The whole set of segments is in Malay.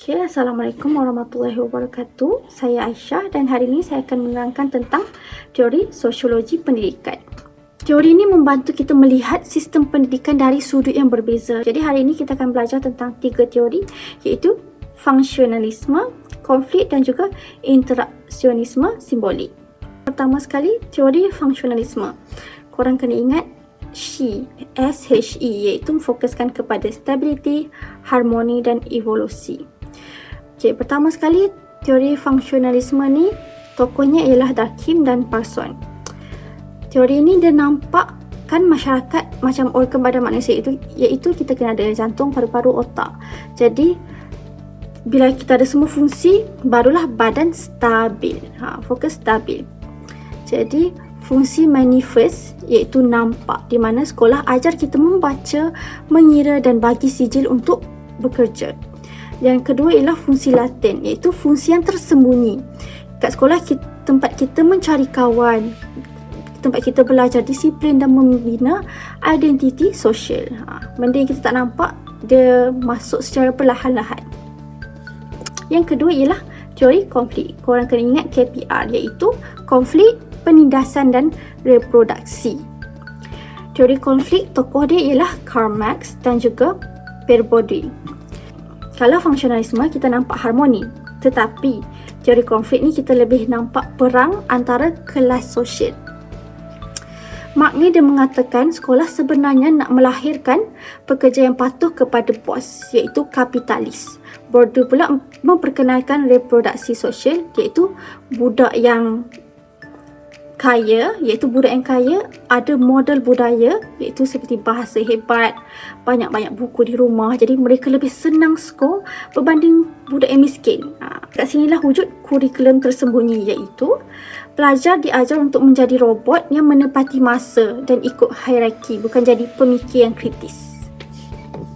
Okay, Assalamualaikum warahmatullahi wabarakatuh. Saya Aisyah dan hari ini saya akan menerangkan tentang teori sosiologi pendidikan. Teori ini membantu kita melihat sistem pendidikan dari sudut yang berbeza. Jadi hari ini kita akan belajar tentang 3 teori, iaitu fungsionalisme, konflik dan juga interaksionisme simbolik. Pertama sekali, teori fungsionalisme. Korang kena ingat SHE, iaitu memfokuskan kepada stability, harmoni dan evolusi. Okay, pertama sekali, teori fungsionalisme ni tokohnya ialah Durkheim dan Parson. Teori ini dia nampakkan masyarakat macam organ badan manusia iaitu kita kena ada jantung, paru-paru, otak. Jadi bila kita ada semua fungsi, barulah badan stabil. Fokus stabil. Jadi fungsi manifest iaitu nampak, di mana sekolah ajar kita membaca, mengira dan bagi sijil untuk bekerja. Yang kedua ialah fungsi laten, iaitu fungsi yang tersembunyi. Kat sekolah tempat kita mencari kawan, tempat kita belajar disiplin dan membina identiti sosial. Benda yang kita tak nampak, dia masuk secara perlahan-lahan. Yang kedua ialah teori konflik. Korang kena ingat KPR, iaitu konflik, penindasan dan reproduksi. Teori konflik, tokoh dia ialah Karl Marx dan juga Pierre Bourdieu. Kalau fungsionalisme kita nampak harmoni, tetapi teori konflik ni kita lebih nampak perang antara kelas sosial. Marx ni dia mengatakan sekolah sebenarnya nak melahirkan pekerja yang patuh kepada bos, iaitu kapitalis. Bourdieu pula memperkenalkan reproduksi sosial, iaitu budak yang kaya, ada model budaya, iaitu seperti bahasa hebat, banyak-banyak buku di rumah, jadi mereka lebih senang skor berbanding budak yang miskin. Kat sinilah wujud kurikulum tersembunyi, iaitu pelajar diajar untuk menjadi robot yang menepati masa dan ikut hierarki, bukan jadi pemikir yang kritis.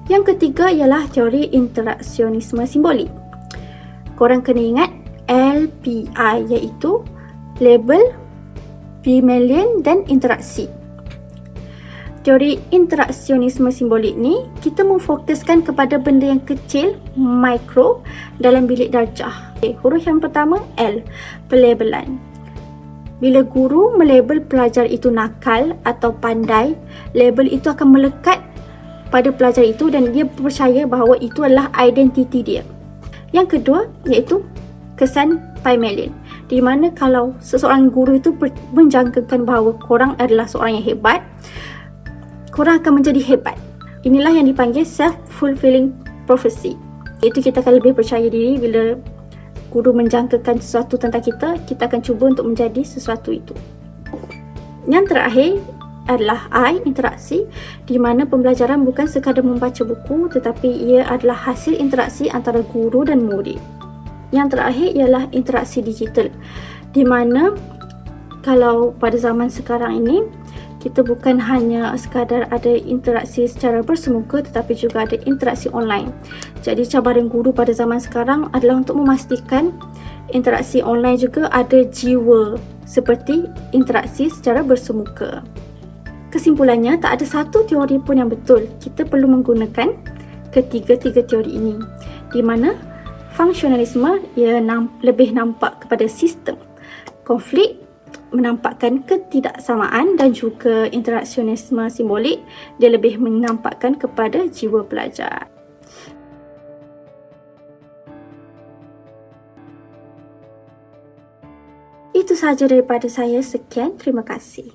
Yang ketiga ialah teori interaksionisme simbolik. Korang kena ingat LPI, iaitu label, Pygmalion dan interaksi. Teori interaksionisme simbolik ni kita memfokuskan kepada benda yang kecil, mikro, dalam bilik darjah. Huruf yang pertama L, pelabelan. Bila guru melabel pelajar itu nakal atau pandai, label itu akan melekat pada pelajar itu dan dia percaya bahawa itu adalah identiti dia. Yang kedua iaitu kesan Pygmalion, di mana kalau seseorang guru itu menjangkakan bahawa korang adalah seorang yang hebat, korang akan menjadi hebat. Inilah yang dipanggil self-fulfilling prophecy, iaitu kita akan lebih percaya diri bila guru menjangkakan sesuatu tentang kita, kita akan cuba untuk menjadi sesuatu itu. Yang terakhir adalah I, interaksi, di mana pembelajaran bukan sekadar membaca buku, tetapi ia adalah hasil interaksi antara guru dan murid. Yang terakhir ialah interaksi digital, di mana kalau pada zaman sekarang ini kita bukan hanya sekadar ada interaksi secara bersemuka, tetapi juga ada interaksi online. Jadi cabaran guru pada zaman sekarang adalah untuk memastikan interaksi online juga ada jiwa seperti interaksi secara bersemuka. Kesimpulannya, tak ada satu teori pun yang betul. Kita perlu menggunakan ketiga-tiga teori ini, di mana fungsionalisme ia lebih nampak kepada sistem, konflik menampakkan ketidaksamaan dan juga interaksionisme simbolik dia lebih menampakkan kepada jiwa pelajar. Itu sahaja daripada saya. Sekian, terima kasih.